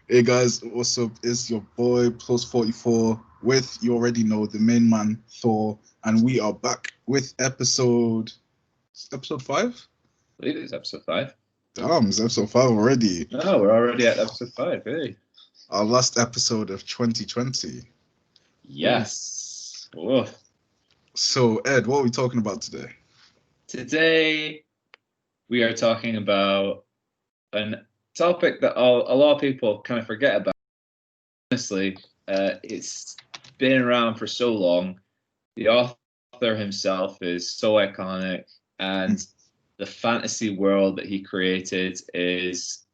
Hey guys, what's up? It's your boy plus 44 with, you already know, the main man Thor, and we are back with episode five. I believe it's episode 5. Damn, it's episode five already. No, we're already at episode 5, hey. Our last episode of 2020. Yes. Whoa. So Ed, what are we talking about today? Today, we are talking about a topic that a lot of people kind of forget about. Honestly, it's been around for so long. The author himself is so iconic, and the fantasy world that he created is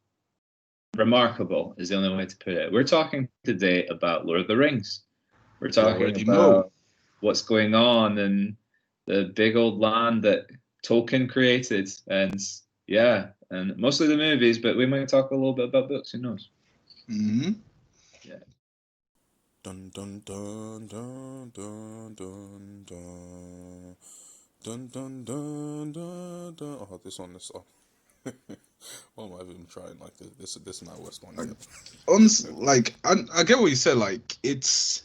remarkable, is the only way to put it. We're talking today about Lord of the Rings. We're You talking already about know. what's going on in the big old land that Tolkien created, and yeah, and mostly the movies, but we might talk a little bit about books. Who knows? Hmm. Yeah. Dun dun dun dun dun dun dun dun dun dun dun dun. Oh, this one is oh. What am I even trying? Like this is my worst one yet. Honestly, like I get what you said. Like it's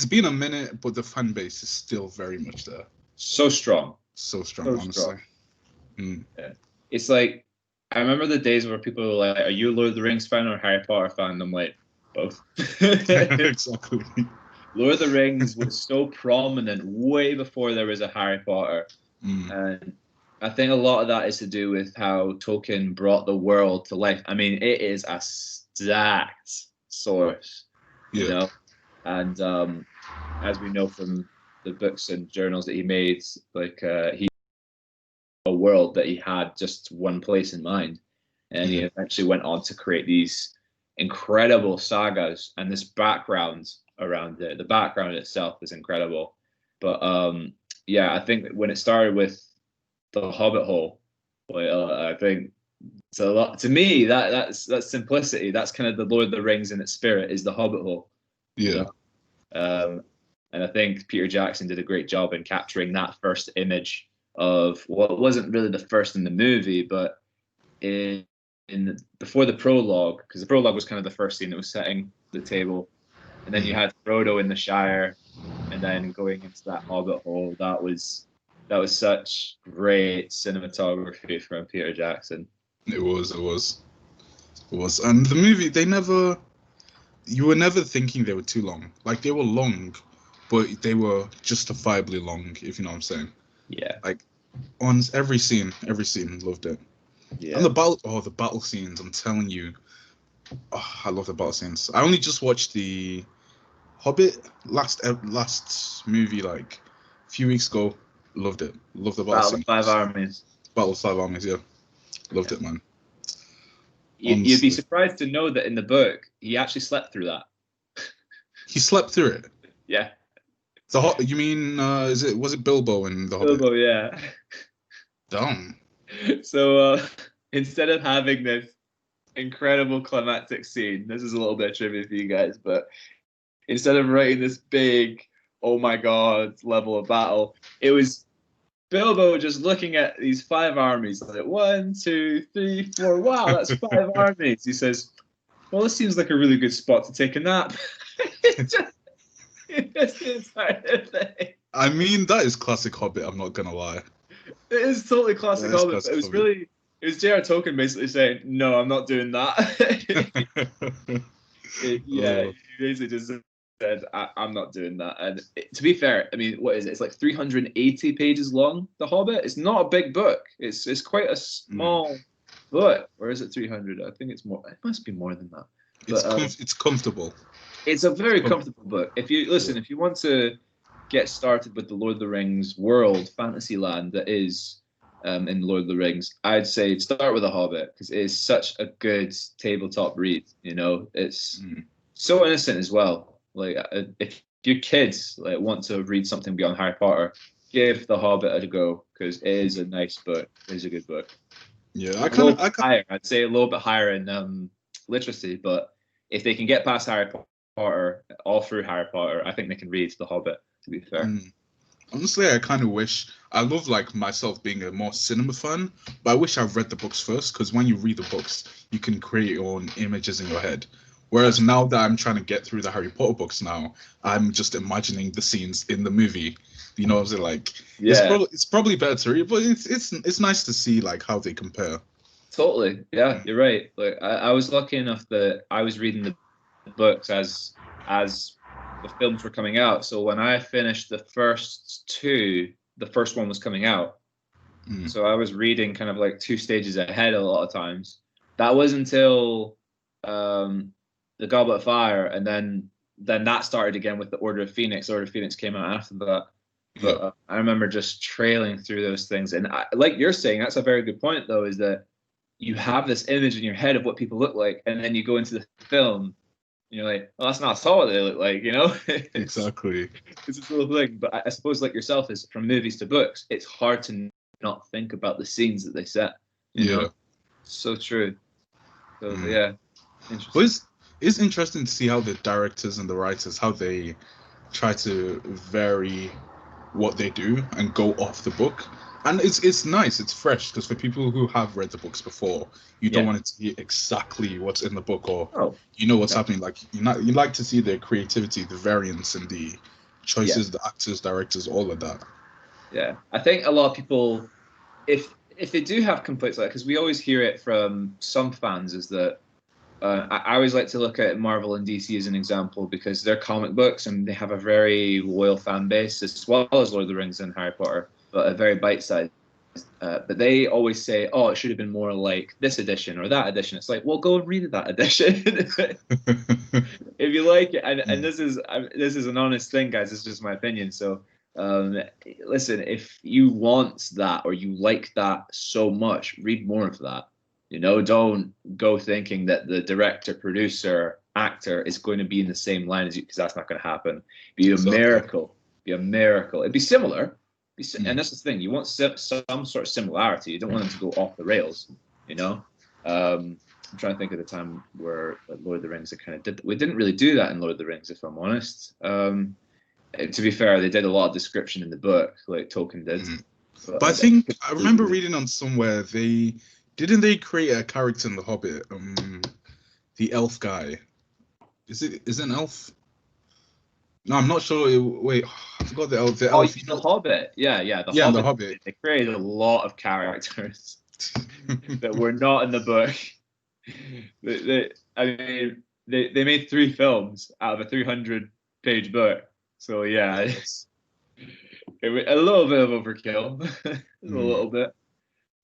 been a minute, but the fan base is still very much there. So strong. So strong, So honestly. strong. Mm. Yeah. It's like I remember the days where people were like, "Are you a Lord of the Rings fan or a Harry Potter fan?" And I'm like, both. Exactly. Lord of the Rings was so prominent way before there was a Harry Potter. Mm. And I think a lot of that is to do with how Tolkien brought the world to life. I mean, it is a stacked source, you Yeah. know? And as we know from the books and journals that he made, like he a world that he had just one place in mind. And he eventually went on to create these incredible sagas and this background around it. The background itself is incredible. But yeah, I think when it started with the Hobbit Hall, like, I think it's a lot to me. That's simplicity. That's kind of the Lord of the Rings in its spirit. Is the Hobbit Hall, you Yeah. know? And I think Peter Jackson did a great job in capturing that first image of what wasn't really the first in the movie, but in before the prologue, because the prologue was kind of the first scene that was setting the table, and then you had Frodo in the Shire, and then going into that Hobbit Hole. That was such great cinematography from Peter Jackson. It was. And the movie, you were never thinking they were too long. Like, they were long, but they were justifiably long, if you know what I'm saying. Yeah. Like, on every scene, loved it. Yeah. And the battle scenes, I'm telling you, I love the battle scenes. I only just watched the Hobbit last movie, like, a few weeks ago. Loved it. Loved the battle Battle of scenes. the Five Armies. Battle of Five Armies, yeah. Loved it, man. You'd be Honestly. surprised to know that in the book he actually slept through that. He slept through it. Yeah. You mean was it Bilbo in the Hobbit? Bilbo, yeah. Damn. So instead of having this incredible climactic scene, this is a little bit of trivia for you guys, but instead of writing this big, oh my god, level of battle, it was Bilbo just looking at these 5 armies, like 1, 2, 3, 4. Wow, that's 5 armies. He says, "Well, this seems like a really good spot to take a nap." It's the entire thing. I mean, that is classic Hobbit. I'm not gonna lie. It is totally classic Hobbit. Classic It was Hobbit. it was J.R. Tolkien basically saying, "No, I'm not doing that." Yeah, he basically just said, I'm not doing that. And to be fair, I mean, what is it? It's like 380 pages long, The Hobbit. It's not a big book. It's quite a small book. Or is it 300? I think it's more. It must be more than that. It's comfortable. It's a very comfortable book. If you listen, if you want to get started with the Lord of the Rings world, fantasy land that is in Lord of the Rings, I'd say start with The Hobbit because it is such a good tabletop read. You know, it's so innocent as well. Like if your kids want to read something beyond Harry Potter, give The Hobbit a go because it is a nice book. It is a good book. Yeah, I'd say a little bit higher in literacy, but if they can get past Harry Potter, all through Harry Potter, I think they can read The Hobbit. To be fair. Honestly, I kind of wish I love like myself being a more cinema fan, but I wish I read the books first because when you read the books, you can create your own images in your head. Whereas now that I'm trying to get through the Harry Potter books now, I'm just imagining the scenes in the movie. You know what I'm saying? Like, it's probably better to read, but it's nice to see like how they compare. Totally. Yeah, you're right. Like I was lucky enough that I was reading the books as the films were coming out. So when I finished the first two, the first one was coming out. So I was reading kind of like 2 stages ahead a lot of times. That was until the Goblet of Fire, and then that started again with the Order of Phoenix. Order of Phoenix came out after that. But I remember just trailing through those things. And like you're saying, that's a very good point, though, is that you have this image in your head of what people look like, and then you go into the film, and you're like, well, that's not at all what they look like, you know? Exactly. It's a cool thing. But I suppose, like yourself, is from movies to books, it's hard to not think about the scenes that they set. You know? So true. So, yeah. Interesting. Well, it's interesting to see how the directors and the writers, how they try to vary what they do and go off the book. And it's nice, it's fresh, because for people who have read the books before, you don't want it to be exactly what's in the book, or what's happening. Like you like to see the creativity, the variance, and the choices, the actors, directors, all of that. Yeah, I think a lot of people, if they do have complaints like that, because we always hear it from some fans, is that I always like to look at Marvel and DC as an example, because they're comic books and they have a very loyal fan base, as well as Lord of the Rings and Harry Potter, but a very bite-sized. But they always say, oh, it should have been more like this edition or that edition. It's like, well, go and read that edition if you like it. And this is an honest thing, guys. This is just my opinion. So listen, if you want that or you like that so much, read more of that. You know, don't go thinking that the director, producer, actor is going to be in the same line as you, because that's not going to happen. Be a miracle. Be a miracle. It'd be similar. And that's the thing. You want some sort of similarity. You don't want them to go off the rails. You know. I'm trying to think of the time where Lord of the Rings kind of did. We didn't really do that in Lord of the Rings, if I'm honest. To be fair, they did a lot of description in the book, like Tolkien did. But I think I remember reading on somewhere they create a character in The Hobbit, the elf guy. Is it an elf? No, I'm not sure. Wait, I forgot the elf. The elf. The Hobbit. Yeah. The Hobbit. They created a lot of characters that were not in the book. They made 3 films out of a 300-page book. So yeah, it's a little bit of overkill, a little bit.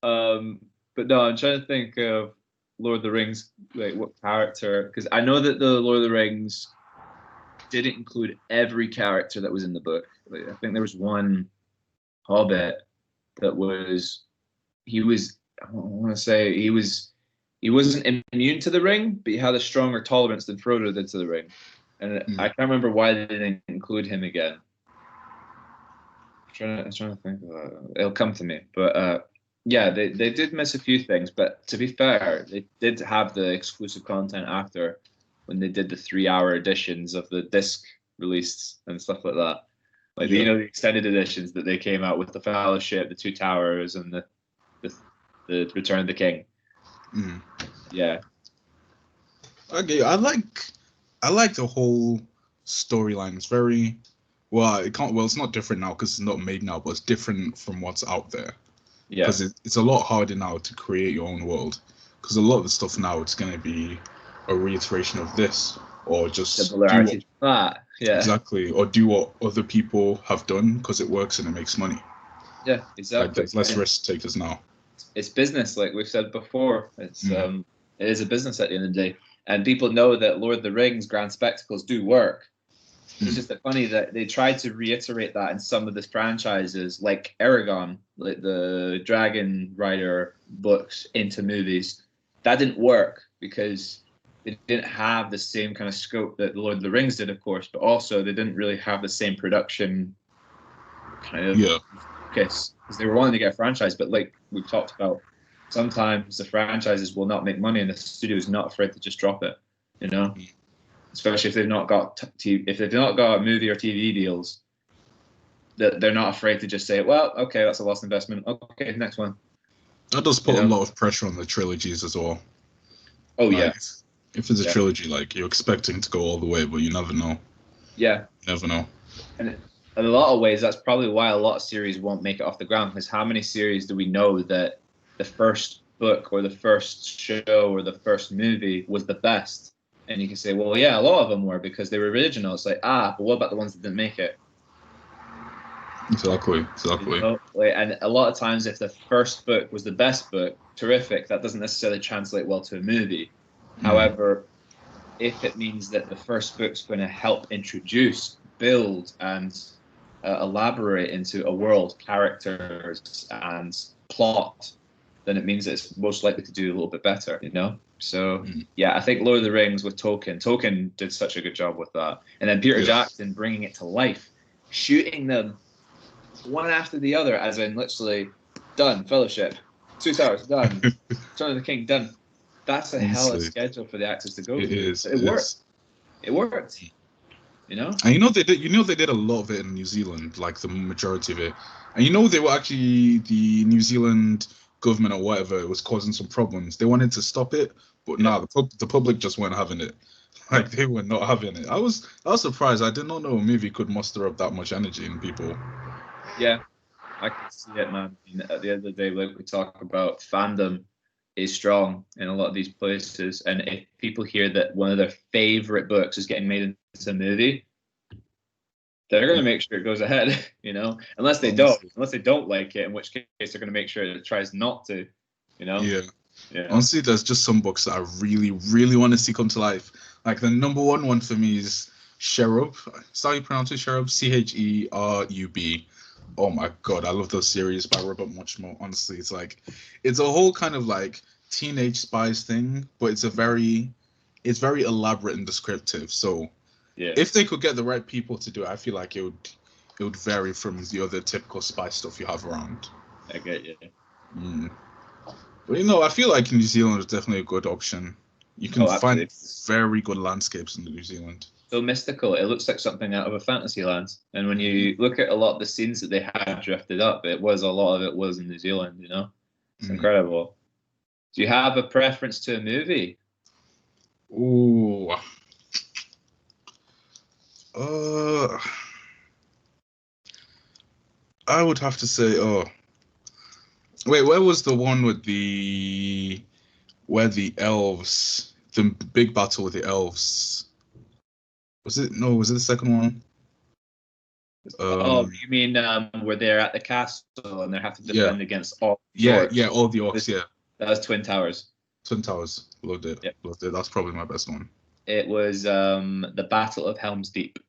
But no, I'm trying to think of Lord of the Rings, like what character, because I know that the Lord of the Rings didn't include every character that was in the book. Like, I think there was one Hobbit that was, I want to say he wasn't immune to the ring, but he had a stronger tolerance than Frodo did to the ring. And I can't remember why they didn't include him again. I'm trying to think of that. It'll come to me. But yeah, they did miss a few things. But to be fair, they did have the exclusive content after, when they did the 3-hour editions of the disc released and stuff like that. Like the extended editions that they came out with, the Fellowship, the Two Towers, and the Return of the King. Yeah. Okay, I like the whole storyline. It's very it's not different now because it's not made now, but it's different from what's out there. Yeah. Because it's a lot harder now to create your own world. Because a lot of the stuff now, it's going to be a reiteration of this, or just similarity to that. Yeah. Exactly. Or do what other people have done because it works and it makes money. Yeah, exactly. Like, there's less risk takers now. It's business, like we've said before. It is a business at the end of the day. And people know that Lord of the Rings grand spectacles do work. It's just funny that they tried to reiterate that in some of the franchises, like Aragon, like the Dragon Rider books, into movies. That didn't work because they didn't have the same kind of scope that Lord of the Rings did, of course, but also they didn't really have the same production kind of because they were wanting to get a franchise. But like we've talked about, sometimes the franchises will not make money and the studio is not afraid to just drop it, you know? Especially if they've not got movie or TV deals, that they're not afraid to just say, well, okay, that's a lost investment. Okay, next one. That does put a lot of pressure on the trilogies as well. Oh, yeah. If it's a Yeah. trilogy, like you're expecting to go all the way, but you never know. Yeah. You never know. And in a lot of ways, that's probably why a lot of series won't make it off the ground. Because how many series do we know that the first book or the first show or the first movie was the best? And you can say, well, yeah, a lot of them were because they were original. It's like, but what about the ones that didn't make it? Exactly. You know? Like, and a lot of times, if the first book was the best book, terrific. That doesn't necessarily translate well to a movie. However, if it means that the first book's going to help introduce, build, and elaborate into a world, characters, and plot, then it means that it's most likely to do a little bit better, you know? So, yeah, I think Lord of the Rings with Tolkien. Tolkien did such a good job with that. And then Peter Jackson bringing it to life, shooting them one after the other, as in literally done, Fellowship, Two Towers, done, Return of the King, done. That's a hell of a schedule for the actors to go through. It worked. It worked. You know? And they did a lot of it in New Zealand, like the majority of it. And they were actually, the New Zealand government or whatever was causing some problems. They wanted to stop it, but the public just weren't having it. Like they were not having it. I was surprised. I did not know a movie could muster up that much energy in people. Yeah, I can see it, man. At the end of the day, like we talk about, fandom is strong in a lot of these places, and if people hear that one of their favorite books is getting made into a movie, they're going to make sure it goes ahead, unless they don't like it, in which case they're going to make sure it tries not to, Yeah. Honestly, there's just some books that I really, really want to see come to life. Like the number one for me is Cherub. Is that how you pronounce it? Cherub? Cherub. Oh my god, I love those series by Robert Muchmore. Honestly, it's a whole kind of like teenage spies thing, but it's very elaborate and descriptive. So if they could get the right people to do it, I feel like it would vary from the other typical spy stuff you have around. I get you. But I feel like New Zealand is definitely a good option. You can find very good landscapes in New Zealand. So mystical. It looks like something out of a fantasy land. And when you look at a lot of the scenes that they had drifted up, a lot of it was in New Zealand, It's incredible. Do you have a preference to a movie? Ooh. I would have to say, wait, where was the one with where the elves, the big battle with the elves? Was it the second one? You mean where they're at the castle and they have to defend against all all the orcs, That was Twin Towers. Twin Towers. Loved it. Yep. Loved it. That's probably my best one. It was the Battle of Helm's Deep.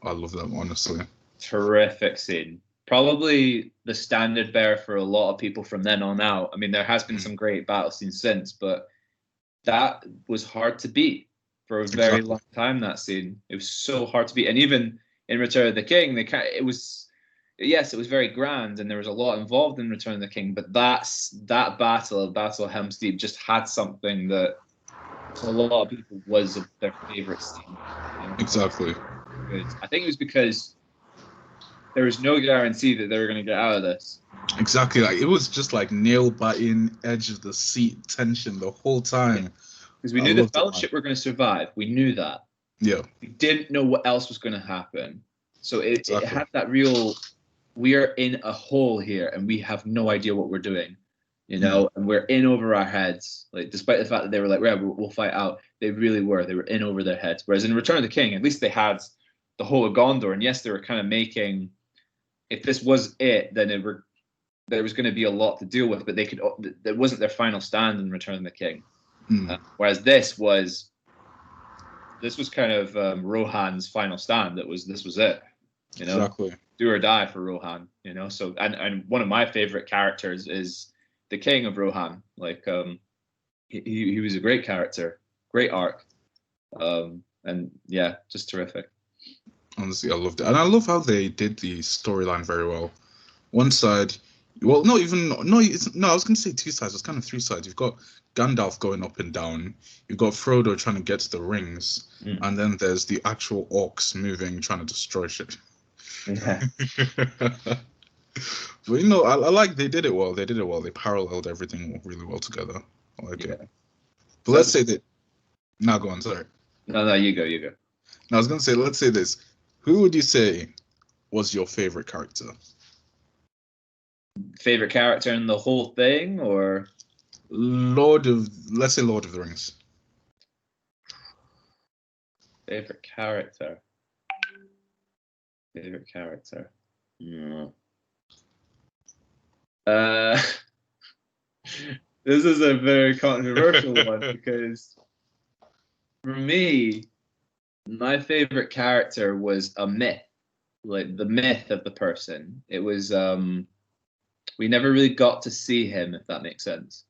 I love that one, honestly. Terrific scene. Probably the standard bearer for a lot of people from then on out. I mean, there has been some great battle scenes since, but that was hard to beat for a very long time, that scene. It was so hard to beat. And even in Return of the King, it was very grand and there was a lot involved in Return of the King, but that Battle of Helm's Deep just had something that a lot of people was their favorite scene. Exactly. I think it was because there was no guarantee that they were going to get out of this. Exactly. Like it was just like nail biting, edge of the seat tension the whole time. Because we knew the Fellowship were going to survive. We knew that. Yeah. We didn't know what else was going to happen. So it had that real, we are in a hole here and we have no idea what we're doing, and we're in over our heads. Like, despite the fact that they were like, we'll fight out, they really were. They were in over their heads. Whereas in Return of the King, at least they had the whole of Gondor. And yes, they were kind of making, if this was it, then there was going to be a lot to deal with, but that wasn't their final stand in Return of the King. Whereas this was kind of Rohan's final stand. This was it, Exactly. Do or die for Rohan, So and one of my favorite characters is the King of Rohan. Like he was a great character, great arc, and yeah, just terrific. Honestly, I loved it, and I love how they did the storyline very well. One side, well, I was going to say two sides. It's kind of three sides. You've got Gandalf going up and down. You've got Frodo trying to get to the rings, and then there's the actual orcs moving, trying to destroy shit. Yeah. But I like they did it well. They paralleled everything really well together. I like it. But let's say that Now go on, sorry. No, you go. Now I was gonna say, let's say this. Who would you say was your favorite character? Favorite character in the whole thing, or Let's say Lord of the Rings. favorite character? Favorite character. Yeah. This is a very controversial one because for me, my favorite character was a myth, like the myth of the person. It was we never really got to see him, if that makes sense.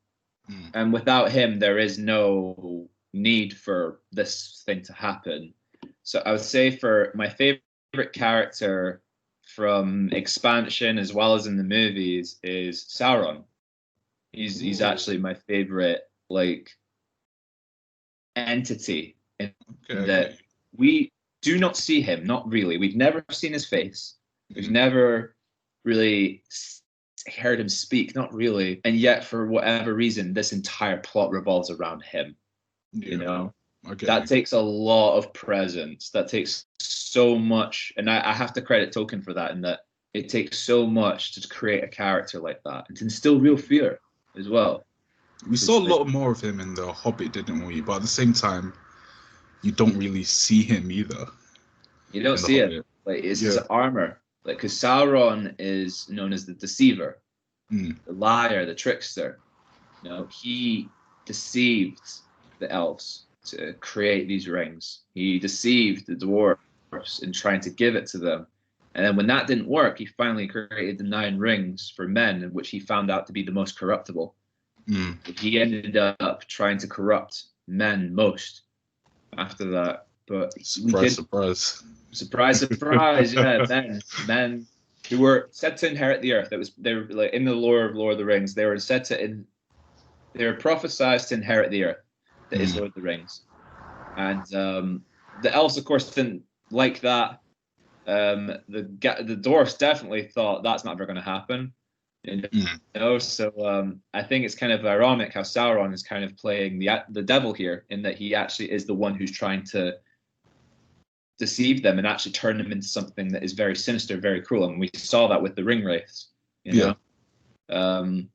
And without him, there is no need for this thing to happen. So I would say for my favorite character from expansion as well as in the movies is Sauron. He's actually my favorite like entity in that we do not see him, not really. We've never seen his face. We've never really heard him speak, not really. And yet, for whatever reason, this entire plot revolves around him. You know, that takes a lot of presence. That takes so much, and I have to credit Tolkien for that. In that, it takes so much to create a character like that and to instill real fear as well. We saw a lot more of him in The Hobbit, didn't we? But at the same time, you don't really see him either. You don't see it. Like it's his armor. Like, because Sauron is known as the deceiver, the liar, the trickster. You know, he deceived the elves to create these rings. He deceived the dwarves in trying to give it to them. And then when that didn't work, he finally created the 9 rings for men, which he found out to be the most corruptible. He ended up trying to corrupt men most after that. But surprise. Surprise, yeah, men who were set to inherit the earth. They were like in the lore of Lord of the Rings, they were prophesized to inherit the earth. That is Lord of the Rings. And the elves, of course, didn't like that. The dwarfs definitely thought that's not ever going to happen. You know, so I think it's kind of ironic how Sauron is kind of playing the devil here, in that he actually is the one who's trying to deceive them and actually turn them into something that is very sinister, very cruel. And we saw that with the ring wraiths. You know?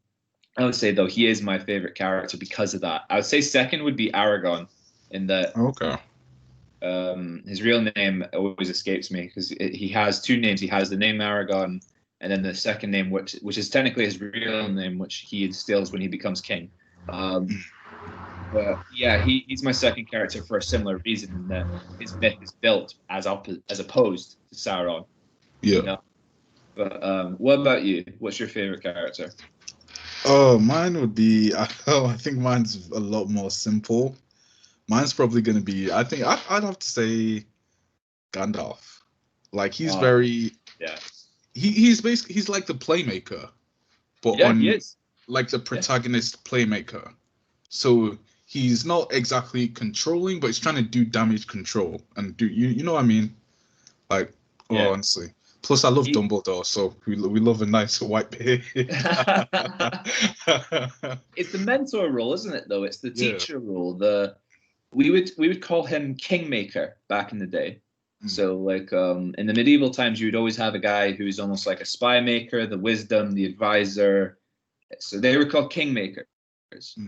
I would say, though, he is my favorite character because of that. I would say second would be Aragorn, in that his real name always escapes me because he has 2 names. He has the name Aragorn, and then the second name, which is technically his real name, which he instills when he becomes king. But yeah, he's my second character for a similar reason, in that his myth is built as opposed to Sauron. Yeah. You know? But what about you? What's your favorite character? Oh, mine would be. I think mine's a lot more simple. Mine's probably going to be. I think I'd have to say Gandalf. Like he's very. Yeah. He's basically like the playmaker, but he is. Like the protagonist playmaker. So he's not exactly controlling, but he's trying to do damage control and do you know what I mean? Like, honestly. Plus, I love Dumbledore, so we love a nice white beard. It's the mentor role, isn't it? Though it's the teacher role. We would call him Kingmaker back in the day. So like in the medieval times, you would always have a guy who's almost like a spy maker, the wisdom, the advisor. So they were called Kingmakers,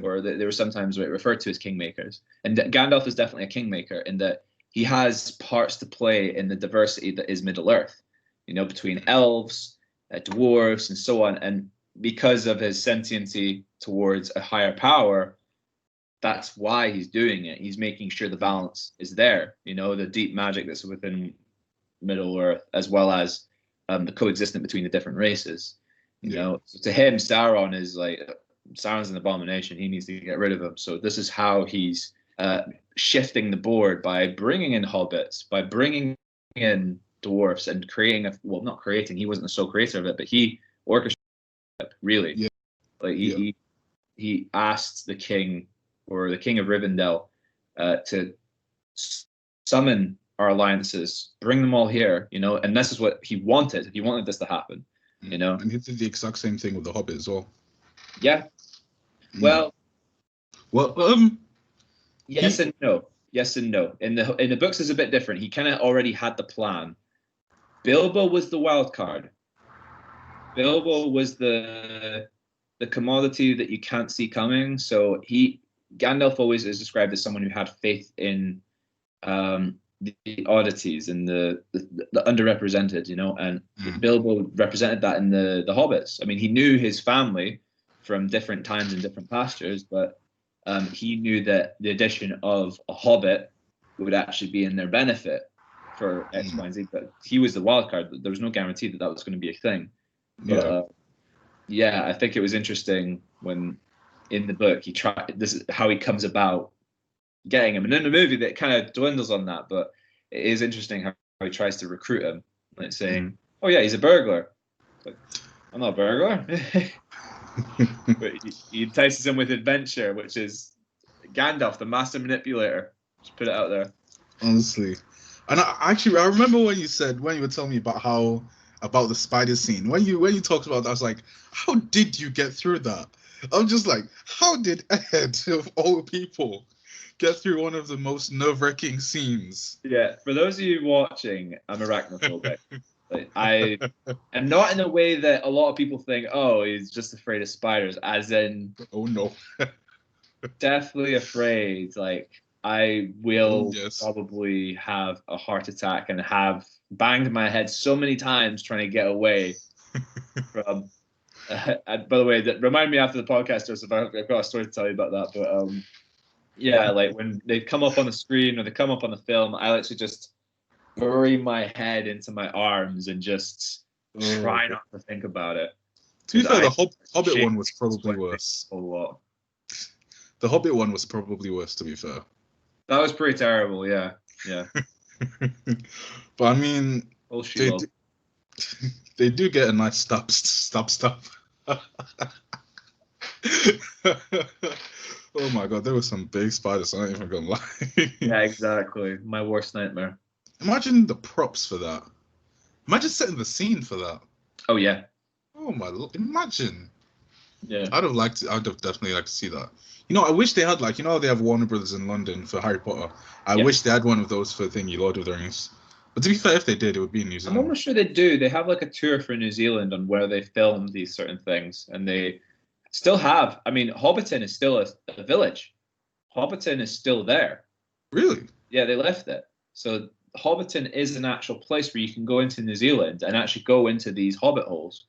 or they were sometimes referred to as Kingmakers. And Gandalf is definitely a Kingmaker in that he has parts to play in the diversity that is Middle Earth. You know, between elves, dwarves, and so on. And because of his sentiency towards a higher power, that's why he's doing it. He's making sure the balance is there. You know, the deep magic that's within Middle Earth, as well as the coexistence between the different races. You know, so to him, Sauron's an abomination. He needs to get rid of him. So this is how he's shifting the board by bringing in hobbits, by bringing in dwarfs, and creating not creating. He wasn't the sole creator of it, but he orchestrated it, really. Yeah. Like he asked the king, or the King of Rivendell, to summon our alliances, bring them all here, you know, and this is what he wanted. He wanted this to happen, you know. And he did the exact same thing with the Hobbit as well. Yeah. Well, yes and no. yes and no. In the books, is a bit different. He kind of already had the plan. Bilbo was the wild card. Bilbo was the commodity that you can't see coming. So Gandalf always is described as someone who had faith in the oddities and the underrepresented, and Bilbo represented that in the Hobbits. I mean, he knew his family from different times and different pastures, but he knew that the addition of a Hobbit would actually be in their benefit for X, Y, and Z. But he was the wild card. There was no guarantee that was going to be a thing. But I think it was interesting when in the book this is how he comes about getting him, and in the movie that kind of dwindles on that, but it is interesting how he tries to recruit him, like saying, "Oh yeah, he's a burglar." Like, I'm not a burglar. But he entices him with adventure, which is Gandalf, the master manipulator. Just put it out there. Honestly, and I remember when you were telling me about the spider scene. When you talked about that, I was like, how did you get through that? I'm just like, how did Ed, of all people, get through one of the most nerve-wracking scenes? Yeah, for those of you watching, I'm arachnophobic. Like, I am not in a way that a lot of people think, oh, he's just afraid of spiders, as in, oh no, deathly afraid. Like, I will probably have a heart attack and have banged my head so many times trying to get away from. And by the way, remind me after the podcast, Joseph. I've got a story to tell you about that. But yeah, like when they come up on the screen or they come up on the film, I actually just bury my head into my arms and just try not to think about it. To be fair, the Hobbit one was probably worse. A lot. The Hobbit one was probably worse, to be fair. That was pretty terrible, yeah. But I mean, they do get a nice stop. Oh my god, there were some big spiders. I'm not even gonna lie. Yeah, exactly. My worst nightmare. Imagine the props for that. Imagine setting the scene for that. Oh yeah. Oh my! Imagine. Yeah. I'd have definitely liked to see that. I wish they had they have Warner Brothers in London for Harry Potter. I wish they had one of those for Lord of the Rings. But to be fair, if they did, it would be in New Zealand. I'm almost sure they do. They have like a tour for New Zealand on where they filmed these certain things, and they still have. I mean, Hobbiton is still a village. Hobbiton is still there. Really? Yeah, they left it. So Hobbiton is an actual place where you can go into New Zealand and actually go into these Hobbit holes.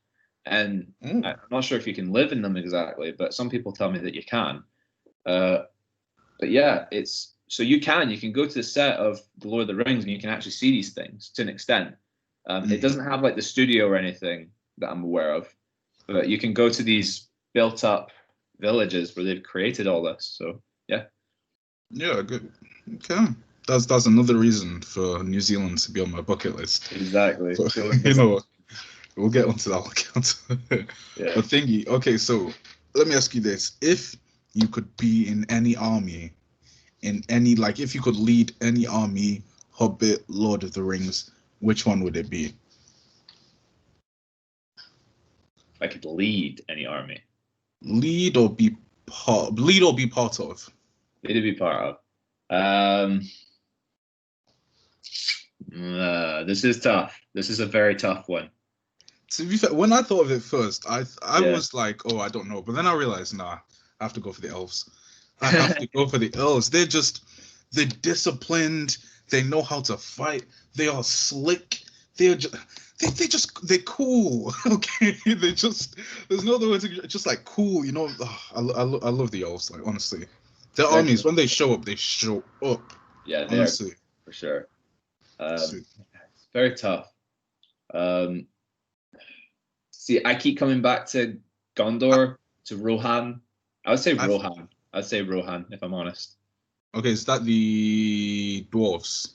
And I'm not sure if you can live in them exactly, but some people tell me that you can. But yeah, so you can go to the set of The Lord of the Rings and you can actually see these things to an extent. It doesn't have like the studio or anything that I'm aware of, but you can go to these built up villages where they've created all this. So yeah. Yeah, good. Okay. That's another reason for New Zealand to be on my bucket list. Exactly. But, we'll get onto that account. Yeah. But thingy. Okay, so let me ask you this: if you could be in any army, if you could lead any army, Hobbit, Lord of the Rings, which one would it be? If I could lead any army. Lead or be part of. Lead to be part of. This is tough. This is a very tough one. To be fair, when I thought of it first, I was like, oh, I don't know. But then I realized, nah, I have to go for the elves. I have to go for the elves. They're disciplined. They know how to fight. They are slick. They're cool. Okay, there's no other way to just like cool. I love the elves. Like honestly, their armies when they show up, they show up. Yeah, honestly, for sure. It's very tough. See, I keep coming back to Gondor, to Rohan. I would say Rohan. I'd say Rohan, if I'm honest. Okay, is that the dwarves?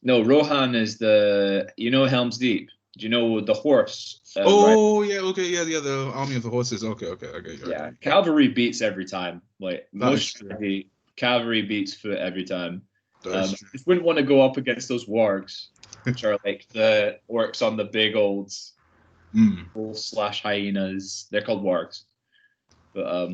No, Rohan is Helm's Deep. Do you know the horse? Right? Yeah, okay, yeah, the army of the horses. Okay, okay. Yeah, cavalry beats every time. Like most cavalry beats foot every time. Just wouldn't want to go up against those wargs, which are like the orcs on the big old wolves / hyenas. They're called wargs, but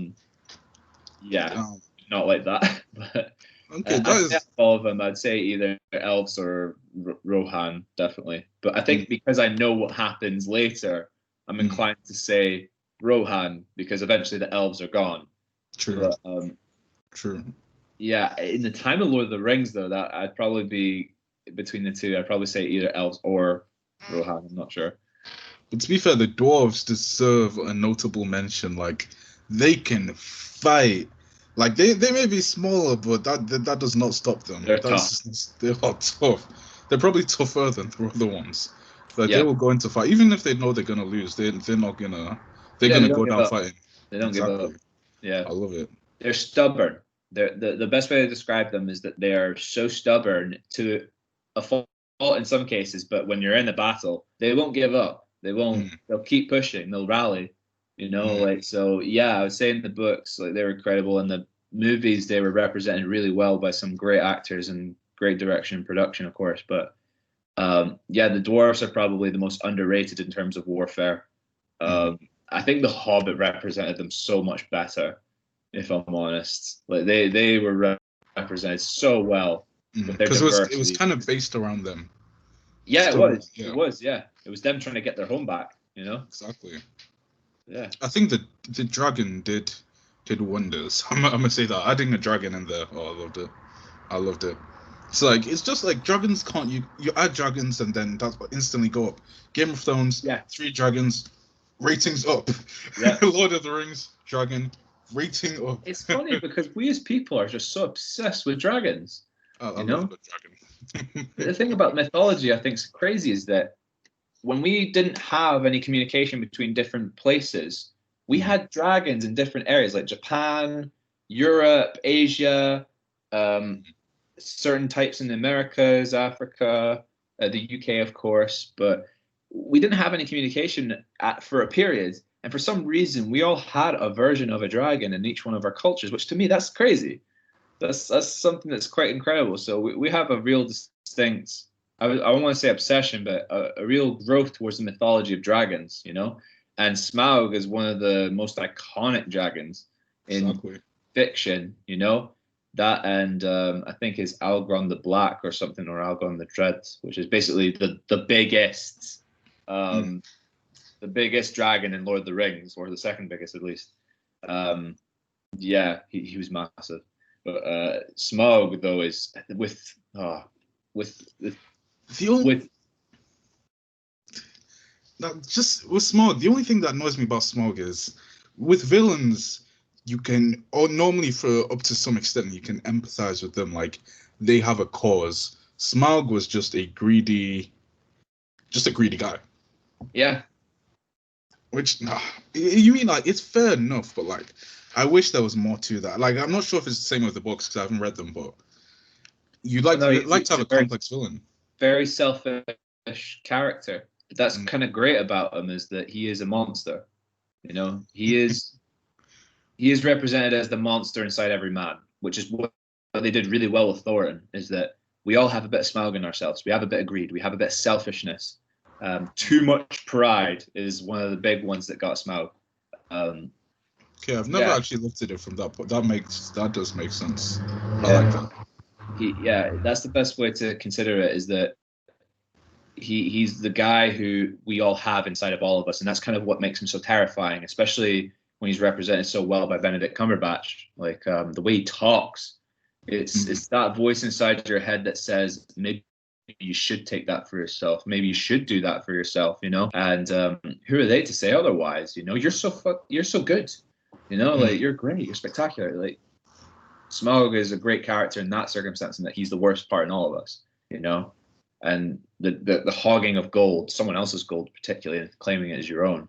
not like that. But Okay, that I'd say is. all of them. I'd say either elves or Rohan, definitely. But I think because I know what happens later, I'm inclined to say Rohan because eventually the elves are gone. True. But True. yeah, in the time of Lord of the Rings, though, that I'd probably be between the two. I'd probably say either elves or Rohan. I'm not sure. But to be fair, the dwarves deserve a notable mention. Like, they can fight. Like, they may be smaller, but that does not stop them. They're tough. They are tough. They're probably tougher than the other ones. Like, they Yeah. will go into fight, even if they know they're gonna lose. They're not gonna. They're Yeah, they gonna don't go give down up. fighting. They don't give Exactly. up. Yeah. I love it. They're stubborn. The best way to describe them is that they are so stubborn to a fault in some cases, but when you're in a battle, they won't give up. They won't. They'll keep pushing. They'll rally. Like so. Yeah, I would say in the books, like they were incredible. In the movies, they were represented really well by some great actors and great direction and production, of course. But yeah, the dwarves are probably the most underrated in terms of warfare. I think the Hobbit represented them so much better, if I'm honest. Like they were represented so well with their Because it was diversity. kind of based around them. Yeah, it Story. was. Yeah. It was. Yeah, it was them trying to get their home back. Exactly. Yeah. I think the dragon did wonders. I'm gonna say that adding a dragon in there. Oh, I loved it. I loved it. It's just like dragons can't you add dragons and then that's instantly go up. Game of Thrones, Yeah. 3 dragons, ratings up. Yeah. Lord of the Rings, dragon, rating up. It's funny because we as people are just so obsessed with dragons. I You love know, the dragon. the thing about mythology I think is crazy is that when we didn't have any communication between different places, we had dragons in different areas like Japan, Europe, Asia, certain types in the Americas, Africa, the UK, of course. But we didn't have any communication for a period. And for some reason, we all had a version of a dragon in each one of our cultures, which to me, that's crazy. That's something that's quite incredible. So we have a real distinct, I don't want to say obsession, but a real growth towards the mythology of dragons, And Smaug is one of the most iconic dragons in fiction, That and I think is Algron the Black or something, or Algron the Dread, which is basically the biggest, the biggest dragon in Lord of the Rings, or the second biggest at least. Yeah, he was massive. But Smaug though is with just with Smaug, the only thing that annoys me about Smaug is with villains, you can, or normally for up to some extent, you can empathize with them, like they have a cause. Smaug was just a greedy guy. Yeah. Which, you mean like it's fair enough, but like I wish there was more to that. Like I'm not sure if it's the same with the books because I haven't read them, but you'd like to have a complex villain. Very selfish character. That's kind of great about him is that he is a monster. He is represented as the monster inside every man, which is what they did really well with Thorin. Is that we all have a bit of Smaug in ourselves. We have a bit of greed. We have a bit of selfishness. Too much pride is one of the big ones that got Smaug. Okay, I've never actually looked at it from that point. That does make sense. Yeah. I like that. That's the best way to consider it. Is that he's the guy who we all have inside of all of us, and that's kind of what makes him so terrifying, especially when he's represented so well by Benedict Cumberbatch. Like the way he talks, it's that voice inside your head that says maybe you should take that for yourself. Maybe you should do that for yourself. And who are they to say otherwise? You're so good. Like you're great. You're spectacular. Like Smaug is a great character in that circumstance, and that he's the worst part in all of us. And the hogging of gold, someone else's gold, particularly, and claiming it as your own.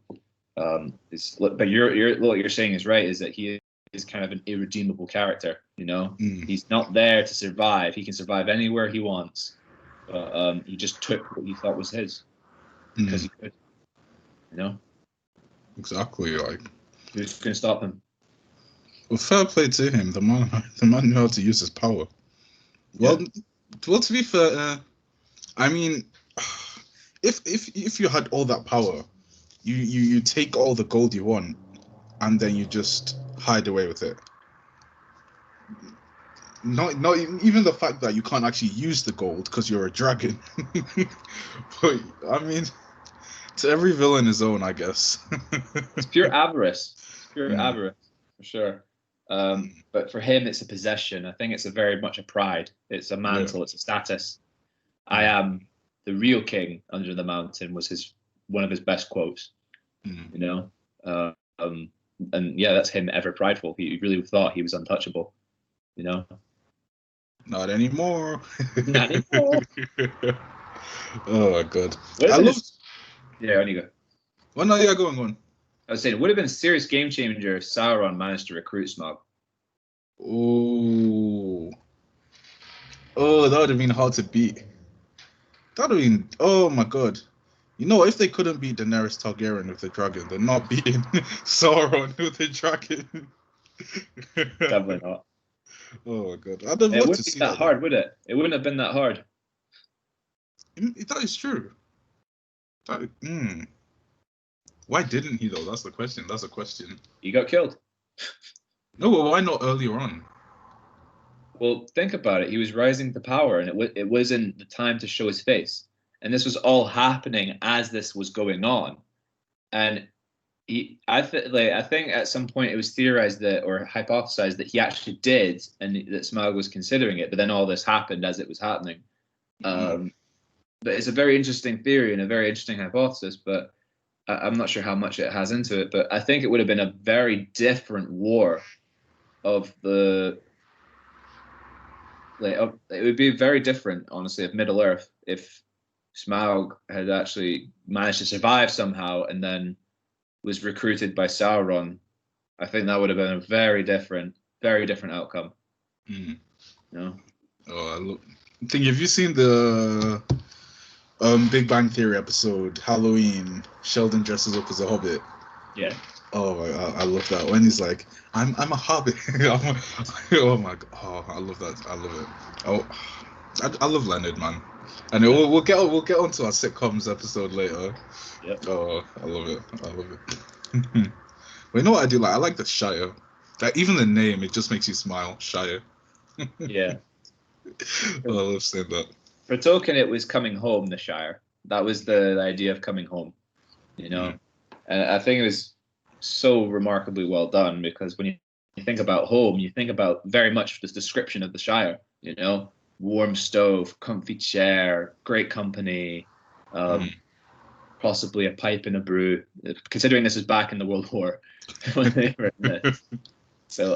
But what you're saying is right. Is that he is kind of an irredeemable character. He's not there to survive. He can survive anywhere he wants. But he just took what he thought was his because he could. Exactly. Like who's going to stop him? Well, fair play to him. The man knew how to use his power. Well, to be fair, I mean, if you had all that power, you take all the gold you want, and then you just hide away with it. not even the fact that you can't actually use the gold because you're a dragon. But I mean, to every villain his own, I guess. It's pure avarice. It's pure Mm. avarice, for sure. But for him, it's a possession. I think it's a very much a pride. It's a mantle. It's a status. I am the real king under the mountain was one of his best quotes. You know, and yeah, that's him ever prideful. He really thought he was untouchable. You know, Not anymore. not anymore. Oh my god. What I if love. Yeah, on you go. Well, no, yeah, go on. I was saying, it would have been a serious game changer if Sauron managed to recruit Smaug. Oh, that would have been hard to beat. That would have been. Oh my god. You know, if they couldn't beat Daenerys Targaryen with the dragon, they're not beating Sauron with the dragon. Definitely not. Oh my god, I'd have It loved wouldn't to be see that hard, would it? It wouldn't have been that hard. That is true. Why didn't he though? That's the question. He got killed. No, well, why not earlier on? Well, think about it. He was rising to power, and it wasn't the time to show his face. And this was all happening as this was going on. And I think at some point it was theorized that, or hypothesized that he actually did, and that Smaug was considering it. But then all this happened as it was happening. But it's a very interesting theory and a very interesting hypothesis. But I'm not sure how much it has into it. But I think it would have been a very different war of the. It would be very different, honestly, of Middle Earth if Smaug had actually managed to survive somehow and then was recruited by Sauron. I think that would have been a very different outcome. No. Oh, have you seen the Big Bang Theory episode Halloween? Sheldon dresses up as a hobbit. Yeah. Oh my god, I love that when he's like, "I'm a hobbit." Oh my god, I love that. I love it. Oh, I love Leonard, man. And we'll get onto our sitcoms episode later. Yep. Oh, I love it. But you know what I do like? I like the Shire. Like even the name, it just makes you smile. Shire. Yeah. I love saying that. For Tolkien, it was coming home. The Shire. That was the idea of coming home. You know, and I think it was so remarkably well done because when you think about home, you think about very much this description of the Shire. You know, warm stove, comfy chair, great company, possibly a pipe and a brew. Considering this is back in the World War when they were in this. So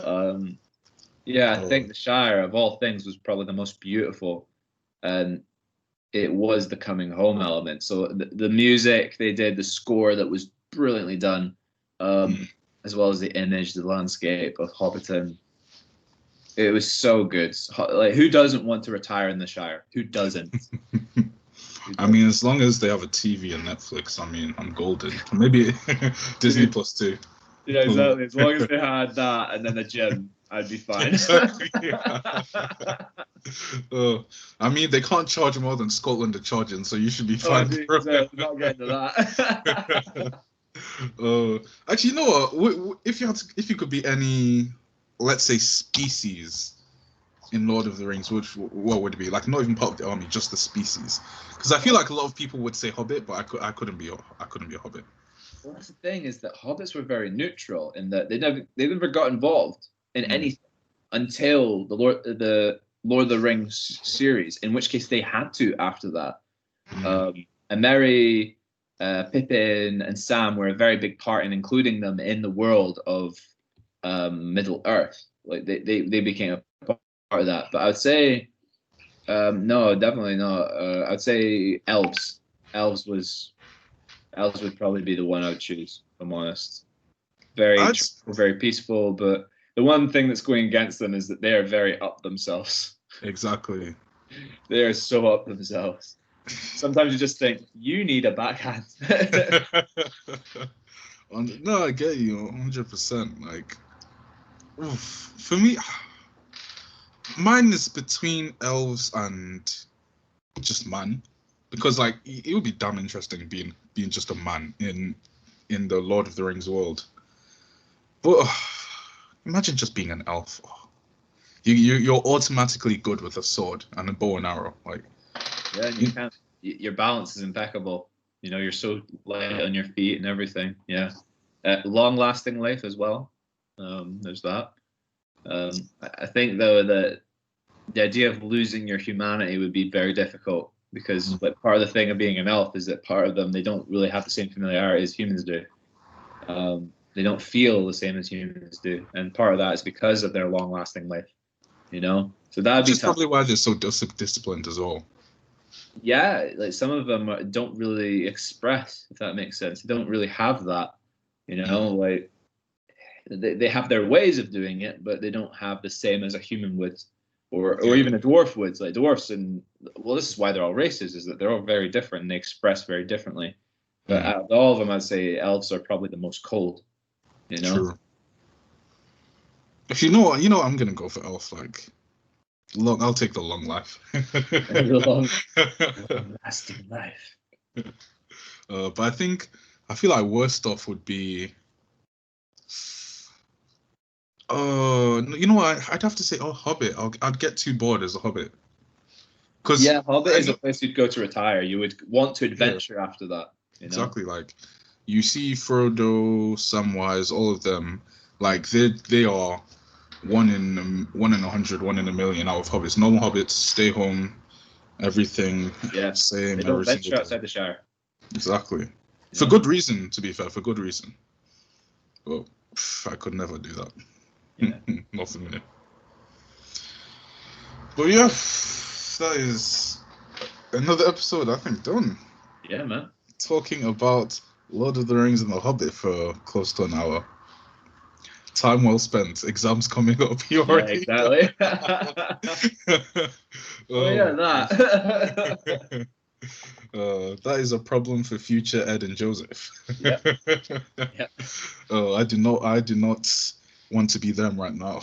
I think the Shire of all things was probably the most beautiful, and it was the coming home element. So the music they did, the score that was brilliantly done, as well as the image, the landscape of Hobbiton. It was so good. Like, who doesn't want to retire in the Shire? Who doesn't? I mean, as long as they have a TV and Netflix, I mean, I'm golden. Maybe Disney Plus too. Yeah, exactly. As long as they had that and then the gym, I'd be fine. Exactly. I mean, they can't charge more than Scotland are charging, so you should be fine. Not getting to that. Actually, you know what? If you could be any, let's say, species in Lord of the Rings, what would it be? Like, not even part of the army, just the species. Because I feel like a lot of people would say Hobbit, but I couldn't be a Hobbit. Well, that's the thing, is that hobbits were very neutral in that they never got involved in anything until the Lord of the Rings series, in which case they had to after that. And Merry, Pippin, and Sam were a very big part in including them in the world of Middle Earth. Like they became a part of that. But I would say no, definitely not. I'd say elves. Elves would probably be the one I would choose, if I'm honest. Very peaceful, but the one thing that's going against them is that they are very up themselves. Exactly. They are so up themselves. Sometimes you just think, you need a backhand. No, I get you 100%. Like, for me, mine is between elves and just man. Because like it would be damn interesting being just a man in the Lord of the Rings world. But imagine just being an elf. you're automatically good with a sword and a bow and arrow. Like, Yeah, and you can't. Your balance is impeccable. You know, you're so light on your feet and everything. Yeah, long-lasting life as well. There's that. I think though that the idea of losing your humanity would be very difficult because like part of the thing of being an elf is that part of them they don't really have the same familiarity as humans do. They don't feel the same as humans do, and part of that is because of their long-lasting life. You know, so that'd which be is tough. probably why they're so disciplined as well. Yeah, like some of them don't really express, if that makes sense. They don't really have that, you know, like they have their ways of doing it, but they don't have the same as a human would, or even a dwarf would. Like dwarfs, and well, this is why they're all races, is that they're all very different and they express very differently. But out of all of them, I'd say elves are probably the most cold, you know. True. If you know what, I'm gonna go for elf. Like, I'll take the long life. The long-lasting life. But I feel like worst off would be. You know what? I'd have to say, Hobbit. I'd get too bored as a Hobbit. Yeah, Hobbit is a place you'd go to retire. You would want to adventure after that. You know? Exactly. Like, you see Frodo, Samwise, all of them. Like they are one in 100, 1 in a million out of hobbits. Normal hobbits stay home, everything same. They don't every venture single outside the Shire. Exactly, for good reason. To be fair, for good reason. Well, I could never do that. Yeah. Not for me. But yeah, that is another episode. I think done. Yeah, man. Talking about Lord of the Rings and the Hobbit for close to an hour. Time well spent. Exams coming up. You already exactly. that. That is a problem for future Ed and Joseph. Yeah. I do not want to be them right now.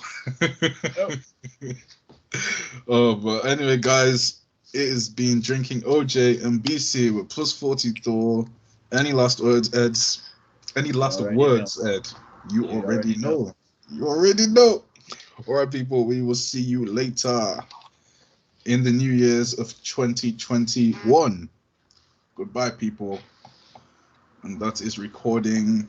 But anyway, guys, it has been drinking OJ and BC with plus FortyThor. Any last words, Ed? Any last words, Ed? You already know. You already know. All right, people, we will see you later in the New Year's of 2021. Goodbye, people. And that is recording